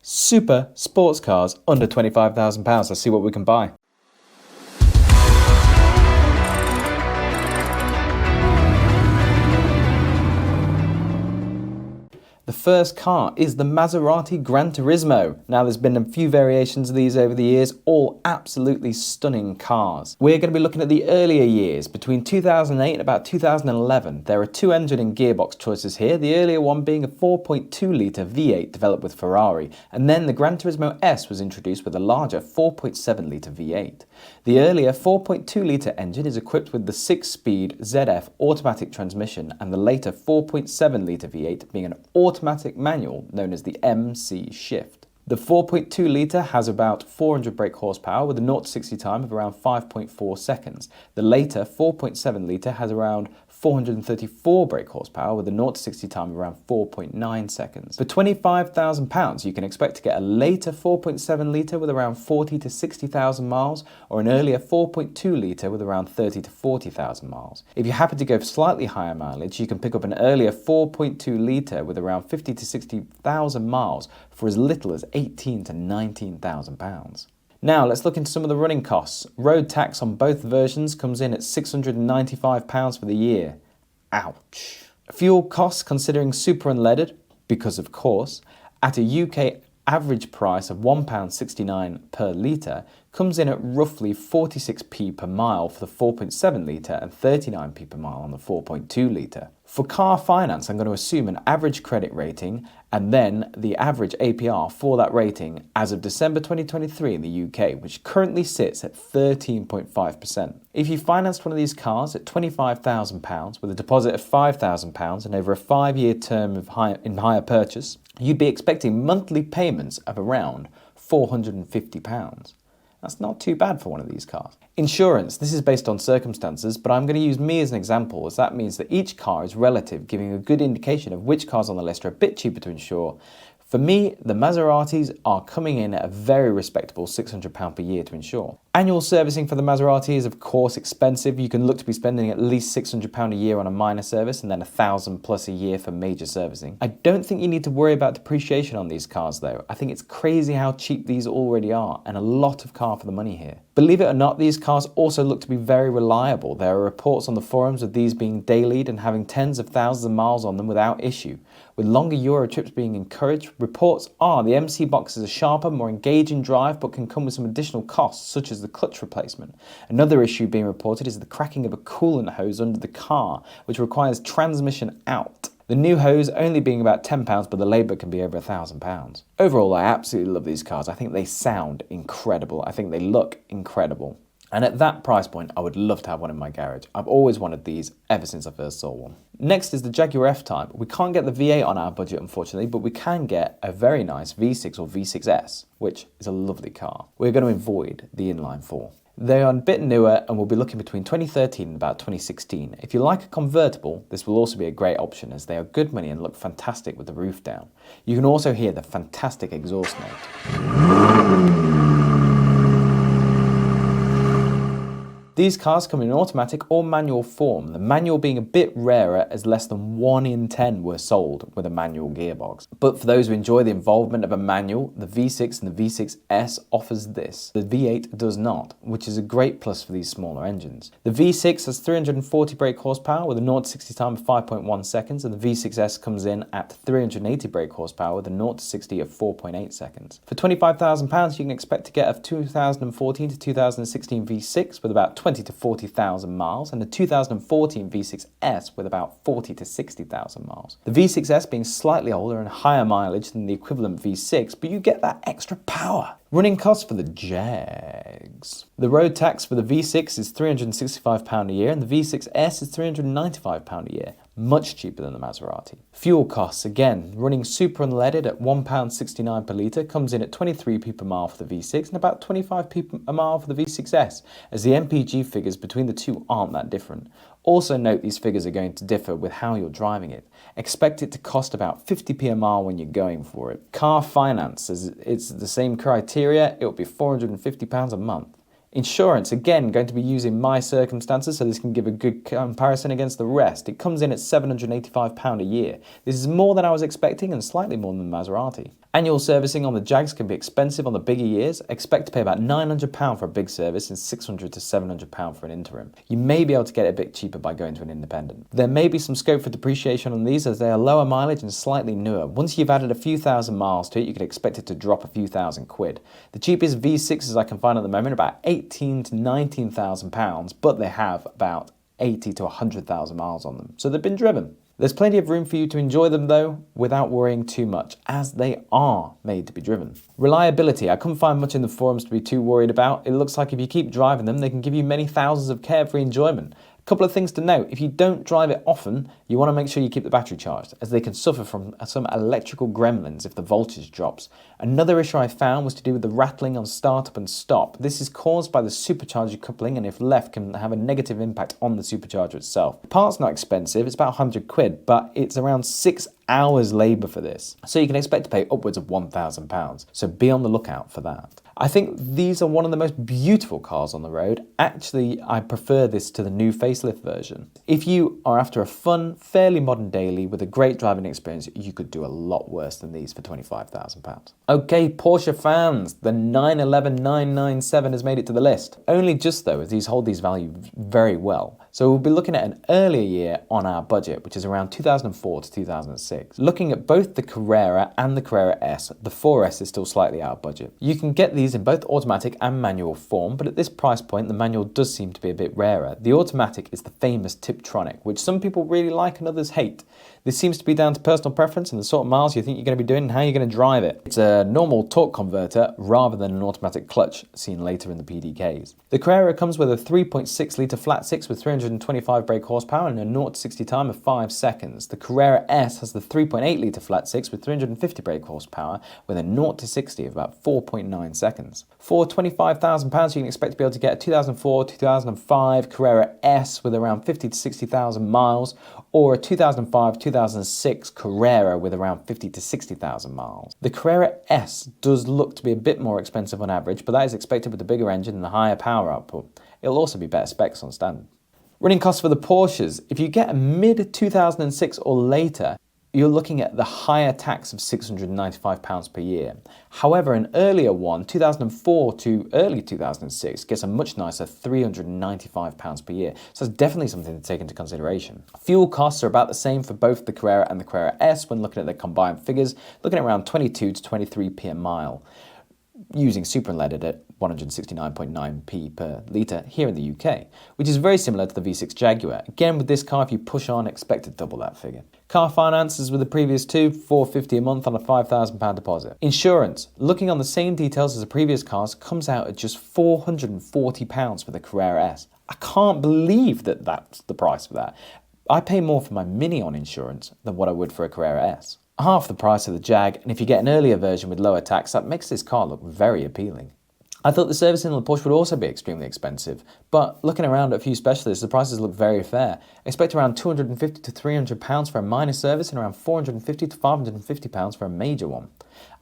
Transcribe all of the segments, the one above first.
super sports cars under £25,000. Let's see what we can buy. The first car is the Maserati GranTurismo. Now, there's been a few variations of these over the years, all absolutely stunning cars. We're going to be looking at the earlier years. Between 2008 and about 2011, there are two engine and gearbox choices here, the earlier one being a 4.2-litre V8 developed with Ferrari, and then the GranTurismo S was introduced with a larger 4.7-litre V8. The earlier 4.2-litre engine is equipped with the 6-speed ZF automatic transmission, and the later 4.7-litre V8 being an automatic manual known as the MC Shift. The 4.2-litre has about 400 brake horsepower with a 0 to 60 time of around 5.4 seconds. The later 4.7-litre has around 434 brake horsepower with a 0 to 60 time of around 4.9 seconds. For £25,000, you can expect to get a later 4.7-litre with around 40 to 60,000 miles, or an earlier 4.2-litre with around 30 to 40,000 miles. If you happen to go for slightly higher mileage, you can pick up an earlier 4.2-litre with around 50 to 60,000 miles for as little as £18,000 to £19,000. Now let's look into some of the running costs. Road tax on both versions comes in at £695 for the year. Ouch. Fuel costs, considering super unleaded, because of course, at a UK average price of £1.69 per litre, comes in at roughly 46p per mile for the 4.7-litre and 39p per mile on the 4.2-litre. For car finance, I'm going to assume an average credit rating and then the average APR for that rating as of December 2023 in the UK, which currently sits at 13.5%. If you financed one of these cars at £25,000 with a deposit of £5,000 and over a 5-year term of hire purchase, you'd be expecting monthly payments of around £450. That's not too bad for one of these cars. Insurance, this is based on circumstances, but I'm going to use me as an example, as that means that each car is relative, giving a good indication of which cars on the list are a bit cheaper to insure. For me, the Maseratis are coming in at a very respectable £600 per year to insure. Annual servicing for the Maserati is of course expensive. You can look to be spending at least £600 a year on a minor service and then £1,000 plus a year for major servicing. I don't think you need to worry about depreciation on these cars though. I think it's crazy how cheap these already are, and a lot of car for the money here. Believe it or not, these cars also look to be very reliable. There are reports on the forums of these being dailied and having tens of thousands of miles on them without issue. With longer Euro trips being encouraged, reports are the MC box is a sharper, more engaging drive but can come with some additional costs such as the clutch replacement. Another issue being reported is the cracking of a coolant hose under the car, which requires transmission out. The new hose only being about £10, but the labour can be over £1,000. Overall, I absolutely love these cars. I think they sound incredible. I think they look incredible. And at that price point, I would love to have one in my garage. I've always wanted these ever since I first saw one. Next is the Jaguar F Type. We can't get the V8 on our budget, unfortunately, but we can get a very nice V6 or V6S, which is a lovely car. We're going to avoid the inline 4. They are a bit newer and we'll be looking between 2013 and about 2016. If you like a convertible, this will also be a great option as they are good money and look fantastic with the roof down. You can also hear the fantastic exhaust note. These cars come in automatic or manual form, the manual being a bit rarer as less than 1 in 10 were sold with a manual gearbox. But for those who enjoy the involvement of a manual, the V6 and the V6S offers this. The V8 does not, which is a great plus for these smaller engines. The V6 has 340 brake horsepower with a 0 to 60 time of 5.1 seconds, and the V6S comes in at 380 brake horsepower with a 0 to 60 of 4.8 seconds. For £25,000, you can expect to get a 2014 to 2016 V6 with about 20 to 40,000 miles and the 2014 V6S with about 40 to 60,000 miles. The V6S being slightly older and higher mileage than the equivalent V6, but you get that extra power. Running costs for the Jags. The road tax for the V6 is £365 a year and the V6S is £395 a year. Much cheaper than the Maserati. Fuel costs, again, running super unleaded at £1.69 per litre comes in at 23p per mile for the V6 and about 25p a mile for the V6S, as the MPG figures between the two aren't that different. Also note these figures are going to differ with how you're driving it. Expect it to cost about 50p a mile when you're going for it. Car finance, as it's the same criteria, it will be £450 a month. Insurance, again, going to be using my circumstances, so this can give a good comparison against the rest. It comes in at £785 a year. This is more than I was expecting and slightly more than the Maserati. Annual servicing on the Jags can be expensive on the bigger years. Expect to pay about £900 for a big service and £600 to £700 for an interim. You may be able to get it a bit cheaper by going to an independent. There may be some scope for depreciation on these as they are lower mileage and slightly newer. Once you've added a few thousand miles to it, you could expect it to drop a few £1,000. The cheapest V6s I can find at the moment are about £18,000 to £19,000, but they have about 80 to 100,000 miles on them, so they've been driven. There's plenty of room for you to enjoy them though, without worrying too much, as they are made to be driven. Reliability, I couldn't find much in the forums to be too worried about. It looks like if you keep driving them, they can give you many thousands of carefree enjoyment. Couple of things to note: if you don't drive it often, you want to make sure you keep the battery charged, as they can suffer from some electrical gremlins if the voltage drops. Another issue I found was to do with the rattling on startup and stop. This is caused by the supercharger coupling, and if left can have a negative impact on the supercharger itself. The part's not expensive, it's about £100, but it's around 6 hours labour for this, so you can expect to pay upwards of £1,000, so be on the lookout for that. I think these are one of the most beautiful cars on the road. Actually, I prefer this to the new facelift version. If you are after a fun, fairly modern daily with a great driving experience, you could do a lot worse than these for £25,000. Okay, Porsche fans, the 911 997 has made it to the list. Only just though, as these hold these values very well. So we'll be looking at an earlier year on our budget, which is around 2004 to 2006. Looking at both the Carrera and the Carrera S, the 4S is still slightly out of budget. You can get these in both automatic and manual form, but at this price point the manual does seem to be a bit rarer. The automatic is the famous Tiptronic, which some people really like and others hate. This seems to be down to personal preference and the sort of miles you think you're going to be doing and how you're going to drive it. It's a normal torque converter rather than an automatic clutch seen later in the PDKs. The Carrera comes with a 3.6 litre flat six with 325 brake horsepower and a 0 to 60 time of 5 seconds. The Carrera S has the 3.8 litre flat six with 350 brake horsepower with a 0 to 60 of about 4.9 seconds. For £25,000 you can expect to be able to get a 2004, 2005 Carrera S with around 50 to 60,000 miles, or a 2005, 2006 Carrera with around 50 to 60,000 miles. The Carrera S does look to be a bit more expensive on average, but that is expected with the bigger engine and the higher power output. It'll also be better specs on standard. Running costs for the Porsches. If you get a mid-2006 or later, you're looking at the higher tax of £695 per year. However, an earlier one, 2004 to early 2006, gets a much nicer £395 per year. So that's definitely something to take into consideration. Fuel costs are about the same for both the Carrera and the Carrera S when looking at their combined figures, looking at around 22 to 23p a mile, using super unleaded at 169.9p per litre here in the UK, which is very similar to the V6 Jaguar. Again, with this car, if you push on, expect to double that figure. Car finances with the previous two, £450 a month on a £5,000 deposit. Insurance, looking on the same details as the previous cars, comes out at just £440 for the Carrera S. I can't believe that that's the price for that. I pay more for my Mini on insurance than what I would for a Carrera S. Half the price of the Jag, and if you get an earlier version with lower tax, that makes this car look very appealing. I thought the servicing on the Porsche would also be extremely expensive, but looking around at a few specialists, the prices look very fair. Expect around £250 to £300 for a minor service and around £450 to £550 for a major one.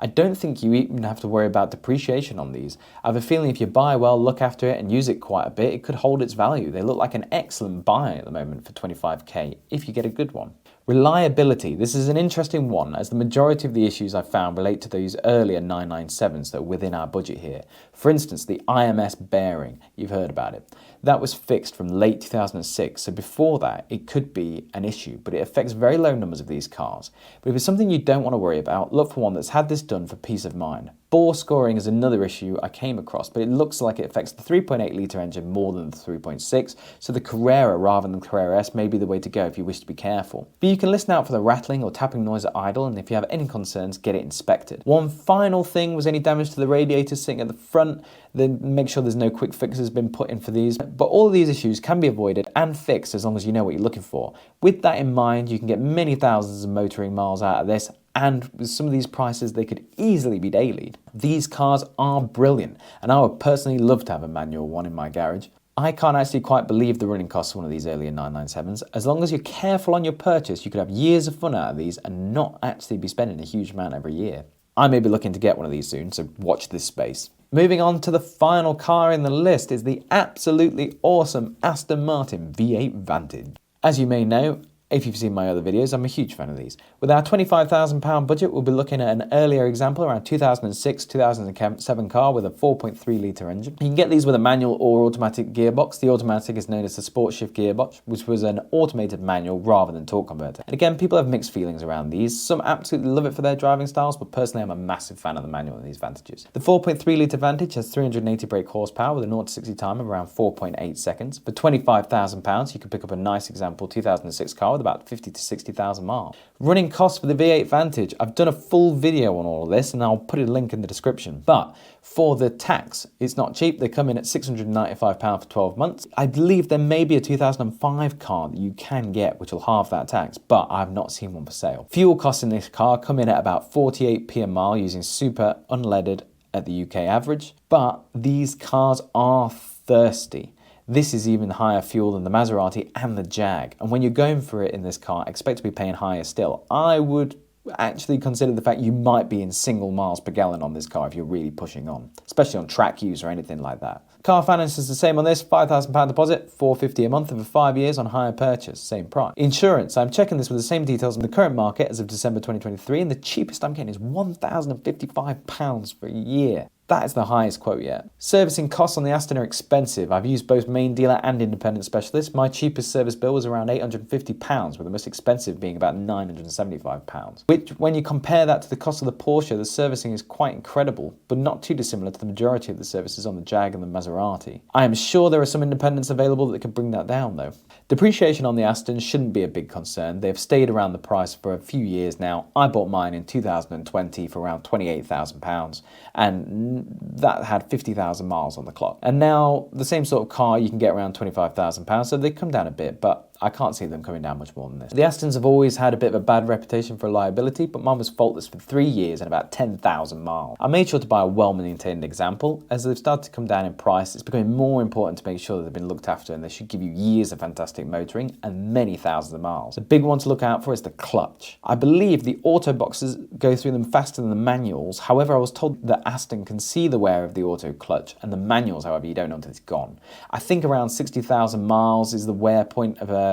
I don't think you even have to worry about depreciation on these. I have a feeling if you buy well, look after it and use it quite a bit, it could hold its value. They look like an excellent buy at the moment for 25k if you get a good one. Reliability. This is an interesting one, as the majority of the issues I found relate to those earlier 997s that are within our budget here. For instance, the IMS bearing, you've heard about it. That was fixed from late 2006, so before that it could be an issue, but it affects very low numbers of these cars. But if it's something you don't want to worry about, look for one that's had this done for peace of mind. Bore scoring is another issue I came across, but it looks like it affects the 3.8 litre engine more than the 3.6, so the Carrera rather than the Carrera S may be the way to go if you wish to be careful. But you can listen out for the rattling or tapping noise at idle, and if you have any concerns, get it inspected. One final thing was any damage to the radiator sitting at the front, then make sure there's no quick fixes been put in for these. But all of these issues can be avoided and fixed as long as you know what you're looking for. With that in mind, you can get many thousands of motoring miles out of this, and with some of these prices, they could easily be dailied. These cars are brilliant, and I would personally love to have a manual one in my garage. I can't actually quite believe the running costs of one of these earlier 997s. As long as you're careful on your purchase, you could have years of fun out of these and not actually be spending a huge amount every year. I may be looking to get one of these soon, so watch this space. Moving on to the final car in the list is the absolutely awesome Aston Martin V8 Vantage. As you may know, If you've seen my other videos, I'm a huge fan of these. With our £25,000 budget, we'll be looking at an earlier example, around 2006, 2007 car with a 4.3 litre engine. You can get these with a manual or automatic gearbox. The automatic is known as the Sport Shift gearbox, which was an automated manual rather than torque converter. And again, people have mixed feelings around these. Some absolutely love it for their driving styles, but personally I'm a massive fan of the manual in these Vantages. The 4.3 litre Vantage has 380 brake horsepower with a 0 to 60 time of around 4.8 seconds. For £25,000, you can pick up a nice example 2006 car with about 50 to 60,000 miles. Running costs for the V8 Vantage. I've done a full video on all of this and I'll put a link in the description. But for the tax, it's not cheap. They come in at £695 for 12 months. I believe there may be a 2005 car that you can get which will halve that tax, but I've not seen one for sale. Fuel costs in this car come in at about 48p a mile using super unleaded at the UK average, but these cars are thirsty. This is even higher fuel than the Maserati and the Jag. And when you're going for it in this car, expect to be paying higher still. I would actually consider the fact you might be in single miles per gallon on this car if you're really pushing on, especially on track use or anything like that. Car finance is the same on this, £5,000 deposit, £450 a month over 5 years on hire purchase, same price. Insurance, I'm checking this with the same details in the current market as of December 2023, and the cheapest I'm getting is £1,055 for a year. That is the highest quote yet. Servicing costs on the Aston are expensive. I've used both main dealer and independent specialists. My cheapest service bill was around £850, with the most expensive being about £975. Which, when you compare that to the cost of the Porsche, the servicing is quite incredible, but not too dissimilar to the majority of the services on the Jag and the Maserati. I am sure there are some independents available that can bring that down though. Depreciation on the Aston shouldn't be a big concern. They've stayed around the price for a few years now. I bought mine in 2020 for around £28,000 and that had 50,000 miles on the clock. And now the same sort of car you can get around £25,000, so they come down a bit, but I can't see them coming down much more than this. The Astons have always had a bit of a bad reputation for reliability, but mine was faultless for 3 years and about 10,000 miles. I made sure to buy a well-maintained example. As they've started to come down in price, it's becoming more important to make sure that they've been looked after, and they should give you years of fantastic motoring and many thousands of miles. The big one to look out for is the clutch. I believe the auto boxes go through them faster than the manuals. However, I was told that Aston can see the wear of the auto clutch, and the manuals, however, you don't know until it's gone. I think around 60,000 miles is the wear point of a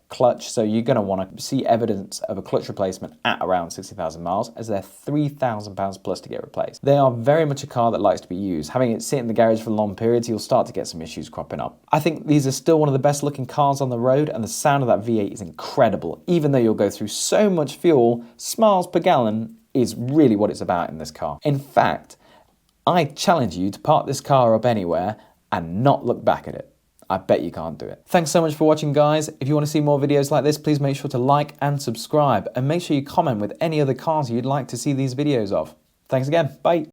clutch, so you're going to want to see evidence of a clutch replacement at around 60,000 miles, as they're £3,000 plus to get replaced. They are very much a car that likes to be used. Having it sit in the garage for long periods, you'll start to get some issues cropping up. I think these are still one of the best looking cars on the road, and the sound of that V8 is incredible. Even though you'll go through so much fuel, miles per gallon is really what it's about in this car. In fact, I challenge you to park this car up anywhere and not look back at it. I bet you can't do it. Thanks so much for watching, guys. If you want to see more videos like this, please make sure to like and subscribe, and make sure you comment with any other cars you'd like to see these videos of. Thanks again. Bye.